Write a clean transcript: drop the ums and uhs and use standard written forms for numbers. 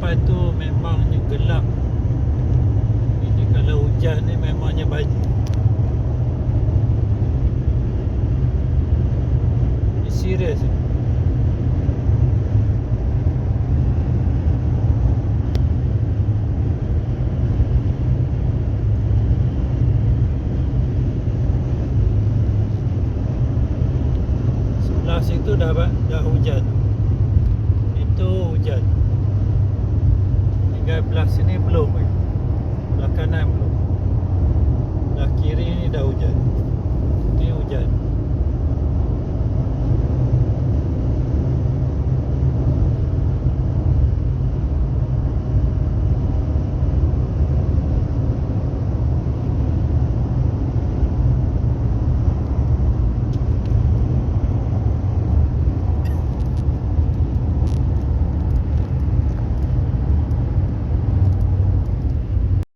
depan tu memangnya gelap. Ini kalau hujan ni memangnya baju. Ni serius.